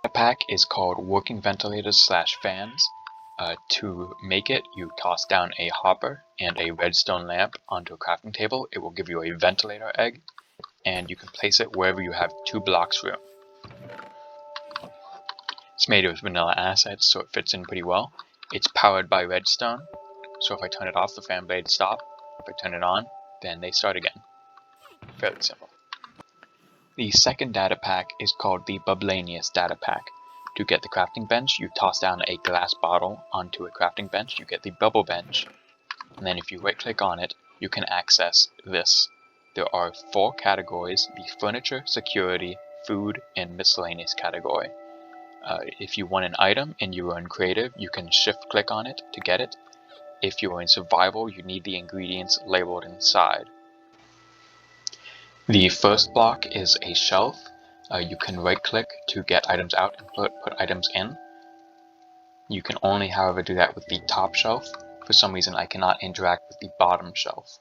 Datapack is called Working Ventilators / Fans. To make it, you toss down a hopper and a redstone lamp onto a crafting table. It will give you a ventilator egg, and you can place it wherever you have 2 blocks room. It's made with vanilla assets, so it fits in pretty well. It's powered by redstone, so if I turn it off, the fan blades stop. If I turn it on, then they start again. Fairly simple. The second data pack is called the Bubblellaneous data pack. To get the crafting bench, you toss down a glass bottle onto a crafting bench, you get the bubble bench, and then if you right click on it, you can access this. There are 4 categories: the furniture, security, food, and miscellaneous category. If you want an item and you are in creative, you can shift click on it to get it. If you are in survival, you need the ingredients labeled inside. The first block is a shelf. You can right click to get items out and put items in. You can only, however, do that with the top shelf. For some reason, I cannot interact with the bottom shelf.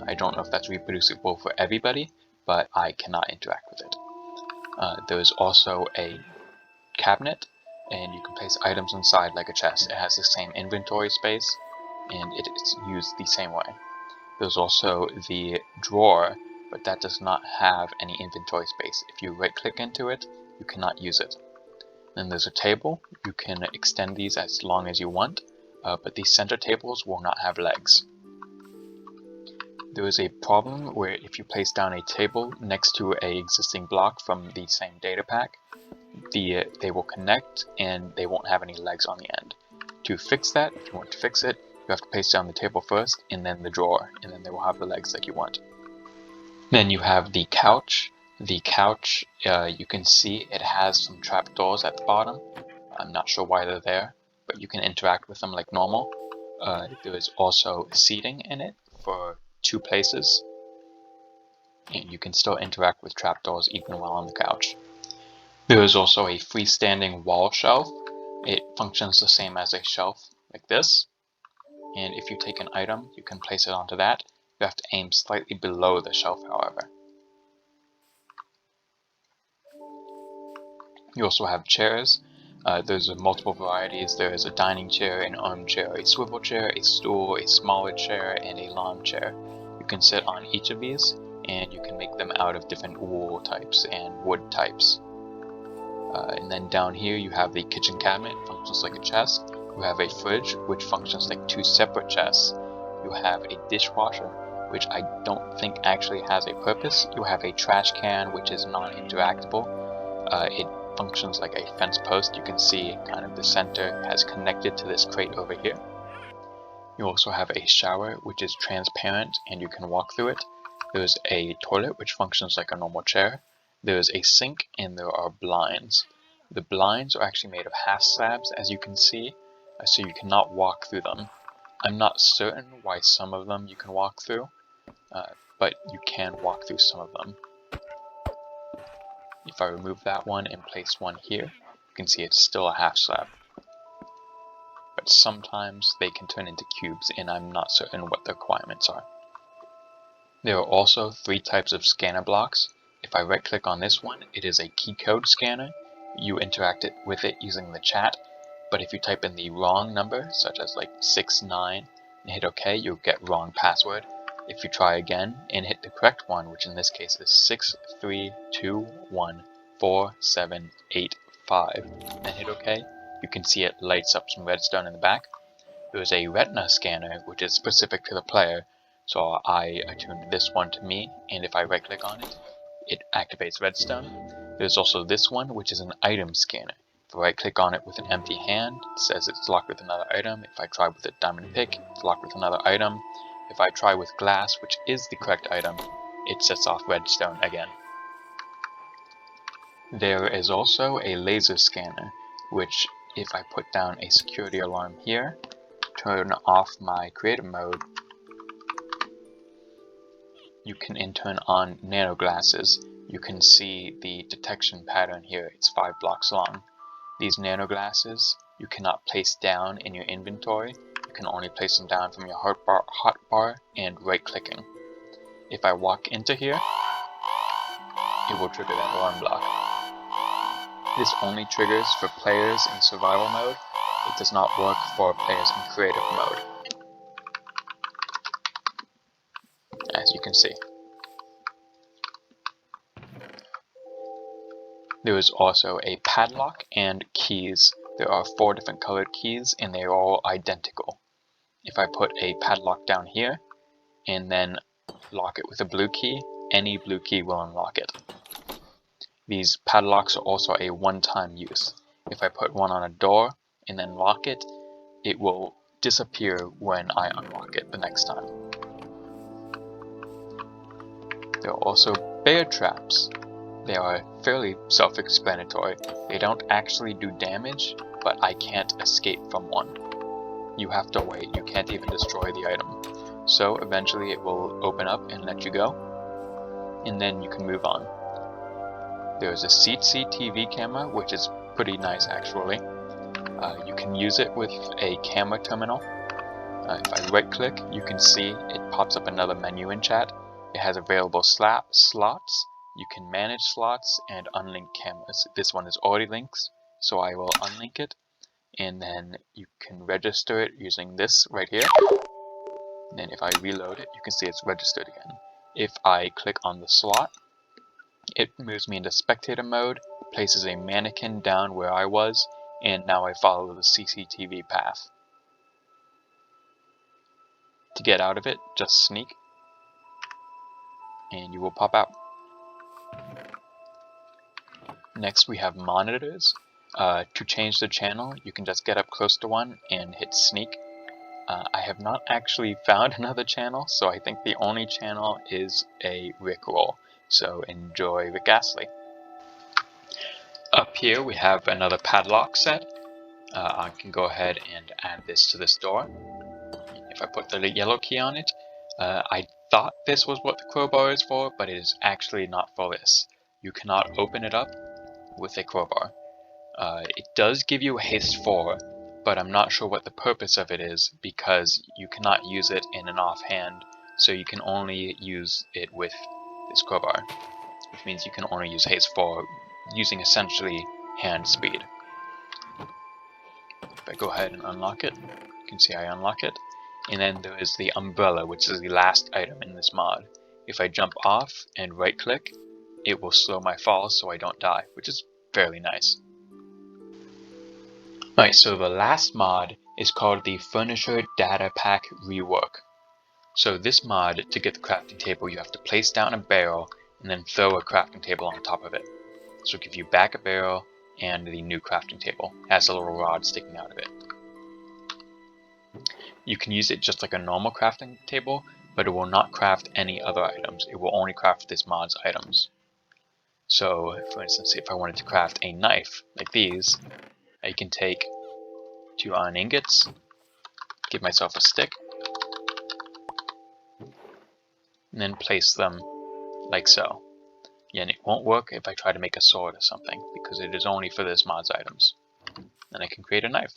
I don't know if that's reproducible for everybody, but I cannot interact with it. There is also a cabinet, and you can place items inside like a chest. It has the same inventory space, and it is used the same way. There's also the drawer, but that does not have any inventory space. If you right click into it, you cannot use it. Then there's a table. You can extend these as long as you want, but the center tables will not have legs. There is a problem where if you place down a table next to an existing block from the same data pack, they will connect and they won't have any legs on the end. To fix that, if you want to fix it, you have to place down the table first and then the drawer, and then they will have the legs like you want. Then you have the couch. The couch, you can see it has some trapdoors at the bottom. I'm not sure why they're there, but you can interact with them like normal. There is also seating in it for 2 places, and you can still interact with trapdoors even while on the couch. There is also a freestanding wall shelf. It functions the same as a shelf like this, and if you take an item, you can place it onto that. You have to aim slightly below the shelf, however. You also have chairs. There's multiple varieties. There is a dining chair, an armchair, a swivel chair, a stool, a smaller chair, and a lawn chair. You can sit on each of these, and you can make them out of different wool types and wood types. And then down here you have the kitchen cabinet, functions like a chest. You have a fridge, which functions like 2 separate chests. You have a dishwasher, which I don't think actually has a purpose. You have a trash can, which is non-interactable. It functions like a fence post. You can see kind of the center has connected to this crate over here. You also have a shower, which is transparent and you can walk through it. There's a toilet, which functions like a normal chair. There's a sink and there are blinds. The blinds are actually made of half slabs, as you can see, so you cannot walk through them. I'm not certain why some of them you can walk through, but you can walk through some of them. If I remove that one and place one here, you can see it's still a half slab. But sometimes they can turn into cubes, and I'm not certain what the requirements are. There are also 3 types of scanner blocks. If I right click on this one, it is a key code scanner. You interact with it using the chat, but if you type in the wrong number, such as like 69, and hit OK, you'll get wrong password. If you try again and hit the correct one, which in this case is 63214785, and hit OK, you can see it lights up some redstone in the back. There is a retina scanner, which is specific to the player, so I attuned this one to me, and if I right click on it, it activates redstone. There's also this one, which is an item scanner. If I right click on it with an empty hand, it says it's locked with another item. If I try with a diamond pick, it's locked with another item. If I try with glass, which is the correct item, it sets off redstone again. There is also a laser scanner, which if I put down a security alarm here, turn off my creative mode, you can turn on nano glasses. You can see the detection pattern here. It's 5 blocks long. These nano glasses you cannot place down in your inventory. You can only place them down from your hotbar and right clicking. If I walk into here, it will trigger that alarm block. This only triggers for players in survival mode. It does not work for players in creative mode, as you can see. There is also a padlock and keys. There are 4 different colored keys and they are all identical. If I put a padlock down here and then lock it with a blue key, any blue key will unlock it. These padlocks are also a one-time use. If I put one on a door and then lock it, it will disappear when I unlock it the next time. There are also bear traps. They are fairly self-explanatory. They don't actually do damage, but I can't escape from one. You have to wait. You can't even destroy the item. So eventually it will open up and let you go, and then you can move on. There is a CCTV camera, which is pretty nice actually. You can use it with a camera terminal. If I right click, you can see it pops up another menu in chat. It has available slots. You can manage slots and unlink cameras. This one is already linked, so I will unlink it, and then you can register it using this right here. And then if I reload it, you can see it's registered again. If I click on the slot, it moves me into spectator mode, places a mannequin down where I was, and now I follow the CCTV path. To get out of it, just sneak, and you will pop out. Next we have monitors. To change the channel, you can just get up close to one and hit sneak. I have not actually found another channel, so I think the only channel is a Rickroll. So enjoy Rick Astley. Up here we have another padlock set. I can go ahead and add this to this door. If I put the yellow key on it, I thought this was what the crowbar is for, but it is actually not for this. You cannot open it up with a crowbar. It does give you a haste 4, but I'm not sure what the purpose of it is, because you cannot use it in an offhand, so you can only use it with this crowbar, which means you can only use haste 4 using essentially hand speed. If I go ahead and unlock it, you can see I unlock it, and then there is the umbrella, which is the last item in this mod. If I jump off and right click, it will slow my fall so I don't die, which is fairly nice. Alright, so the last mod is called the Furniture Datapack Rework. So this mod, to get the crafting table, you have to place down a barrel and then throw a crafting table on top of it. So it'll give you back a barrel and the new crafting table. It has a little rod sticking out of it. You can use it just like a normal crafting table, but it will not craft any other items. It will only craft this mod's items. So, for instance, if I wanted to craft a knife, like these, I can take 2 iron ingots, give myself a stick, and then place them like so. Yeah, and it won't work if I try to make a sword or something, because it is only for this mod's items. Then I can create a knife.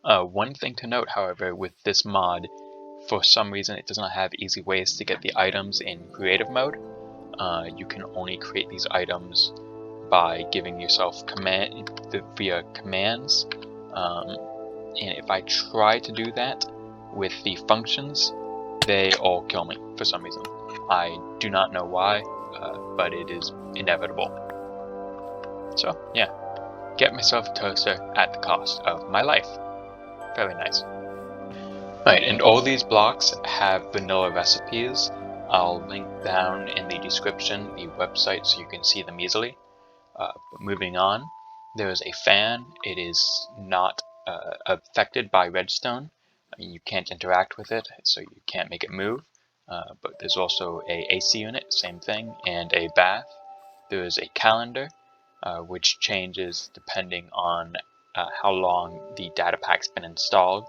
One thing to note, however, with this mod, for some reason it does not have easy ways to get the items in creative mode. You can only create these items by giving yourself via commands, and if I try to do that with the functions, they all kill me for some reason. I do not know why, but it is inevitable. So yeah, get myself a toaster at the cost of my life. Fairly nice. Right, and all these blocks have vanilla recipes. I'll link down in the description the website so you can see them easily. But moving on, there is a fan. It is not affected by redstone. You can't interact with it, so you can't make it move. But there's also a AC unit, same thing, and a bath. There is a calendar, which changes depending on how long the data pack's been installed.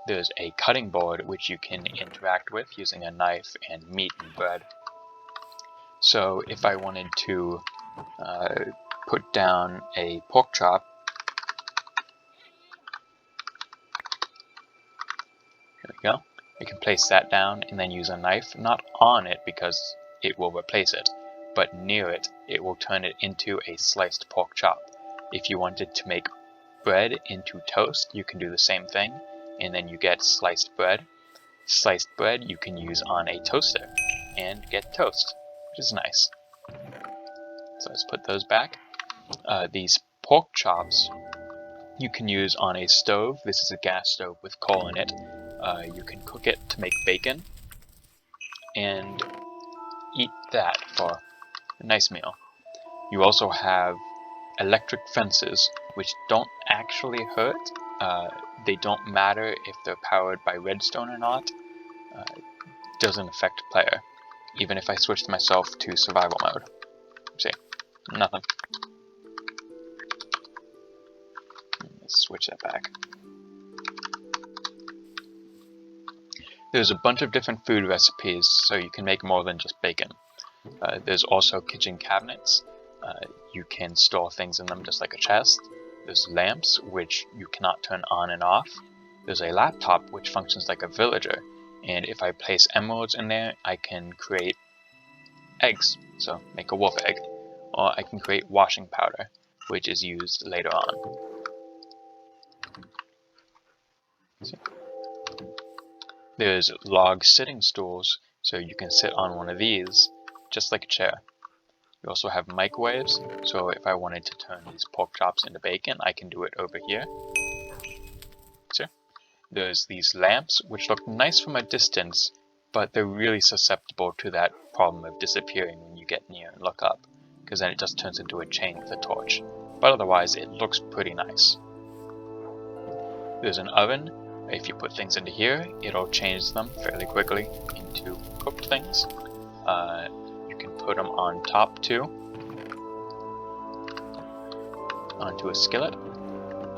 There's a cutting board which you can interact with using a knife and meat and bread. So if I wanted to put down a pork chop, here we go, I can place that down and then use a knife, not on it because it will replace it, but near it, it will turn it into a sliced pork chop. If you wanted to make bread into toast, you can do the same thing, and then you get sliced bread. Sliced bread you can use on a toaster and get toast, which is nice. So let's put those back. These pork chops you can use on a stove. This is a gas stove with coal in it. You can cook it to make bacon and eat that for a nice meal. You also have electric fences, which don't actually hurt. They don't matter if they're powered by redstone or not. Doesn't affect player, even if I switched myself to survival mode. See, nothing. Let's switch that back. There's a bunch of different food recipes, so you can make more than just bacon. There's also kitchen cabinets. You can store things in them just like a chest. There's lamps, which you cannot turn on and off. There's a laptop, which functions like a villager. And if I place emeralds in there, I can create eggs, so make a wolf egg. Or I can create washing powder, which is used later on. There's log sitting stools, so you can sit on one of these, just like a chair. You also have microwaves, so if I wanted to turn these pork chops into bacon, I can do it over here. See? There's these lamps, which look nice from a distance, but they're really susceptible to that problem of disappearing when you get near and look up, because then it just turns into a chain with a torch. But otherwise, it looks pretty nice. There's an oven. If you put things into here, it'll change them fairly quickly into cooked things. You can put them on top too, onto a skillet.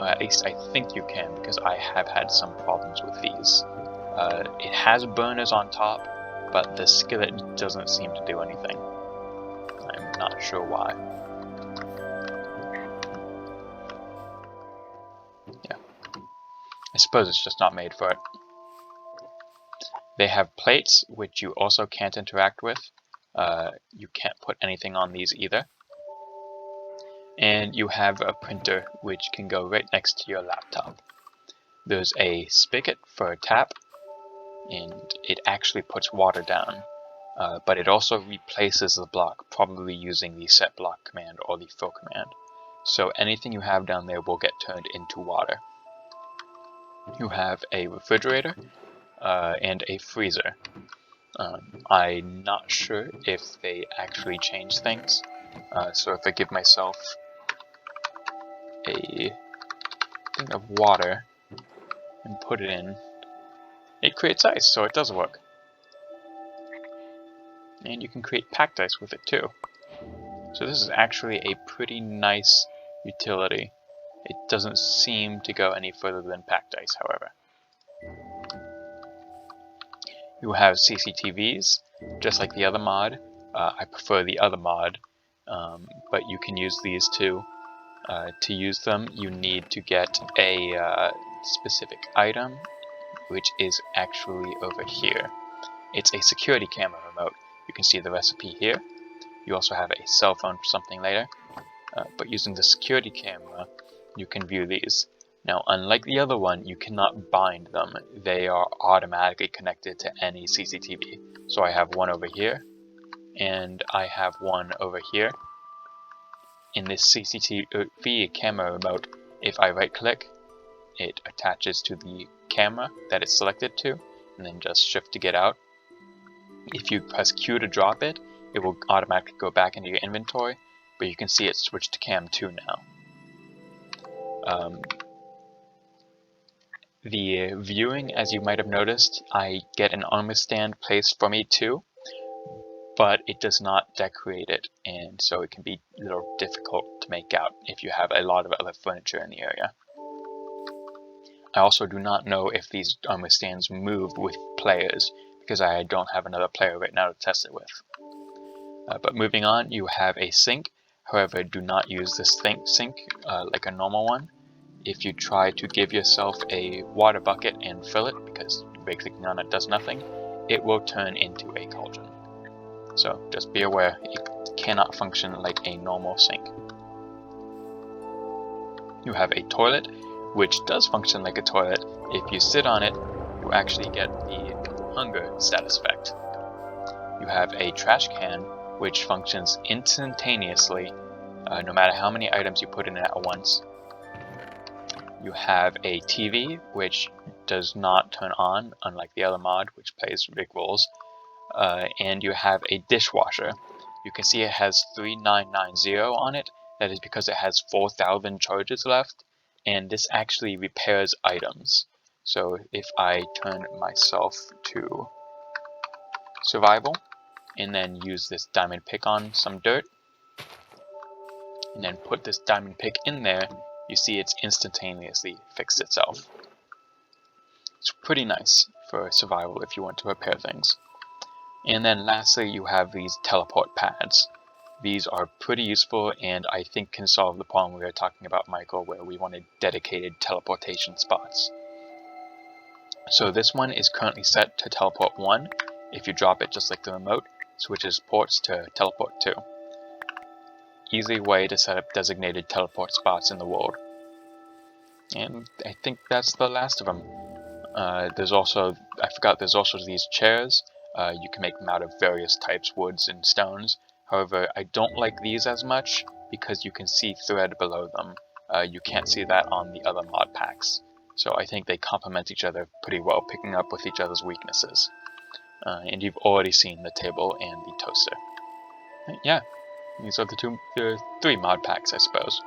At least I think you can, because I have had some problems with these. It has burners on top, but the skillet doesn't seem to do anything. I'm not sure why. Yeah. I suppose it's just not made for it. They have plates, which you also can't interact with. You can't put anything on these either. And you have a printer, which can go right next to your laptop. There's a spigot for a tap, and it actually puts water down. But it also replaces the block, probably using the set block command or the fill command. So anything you have down there will get turned into water. You have a refrigerator and a freezer. I'm not sure if they actually change things. So if I give myself a thing of water and put it in, it creates ice, so it does work. And you can create packed ice with it too. So this is actually a pretty nice utility. It doesn't seem to go any further than packed ice, however. You have CCTVs, just like the other mod. I prefer the other mod, but you can use these too. To use them, you need to get a specific item, which is actually over here. It's a security camera remote. You can see the recipe here. You also have a cell phone for something later. But using the security camera, you can view these. Now, unlike the other one, you cannot bind them. They are automatically connected to any CCTV. So I have one over here, and I have one over here. In this CCTV camera remote, if I right click, it attaches to the camera that it's selected to, and then just shift to get out. If you press Q to drop it, it will automatically go back into your inventory, but you can see it switched to cam 2 now. The viewing, as you might have noticed, I get an armor stand placed for me too, but it does not decorate it, and so it can be a little difficult to make out if you have a lot of other furniture in the area. I also do not know if these armor stands move with players, because I don't have another player right now to test it with. But moving on, you have a sink. However, do not use this sink like a normal one. If you try to give yourself a water bucket and fill it, because right-clicking on it does nothing, it will turn into a cauldron. So just be aware, it cannot function like a normal sink. You have a toilet, which does function like a toilet. If you sit on it, you actually get the hunger status effect. You have a trash can, which functions instantaneously, no matter how many items you put in it at once. You have a TV, which does not turn on, unlike the other mod, which plays big roles. And you have a dishwasher. You can see it has 3990 on it. That is because it has 4,000 charges left, and this actually repairs items. So if I turn myself to survival, and then use this diamond pick on some dirt, and then put this diamond pick in there, you see it's instantaneously fixed itself. It's pretty nice for survival if you want to repair things. And then lastly, you have these teleport pads. These are pretty useful, and I think can solve the problem we were talking about, Michael, where we wanted dedicated teleportation spots. So this one is currently set to teleport 1. If you drop it just like the remote, switches ports to teleport 2. Easy way to set up designated teleport spots in the world. And I think that's the last of them. There's also these chairs. You can make them out of various types, woods and stones. However, I don't like these as much because you can see thread below them. You can't see that on the other mod packs. So I think they complement each other pretty well, picking up with each other's weaknesses. And you've already seen the table and the toaster. Yeah, these are the 3 mod packs, I suppose.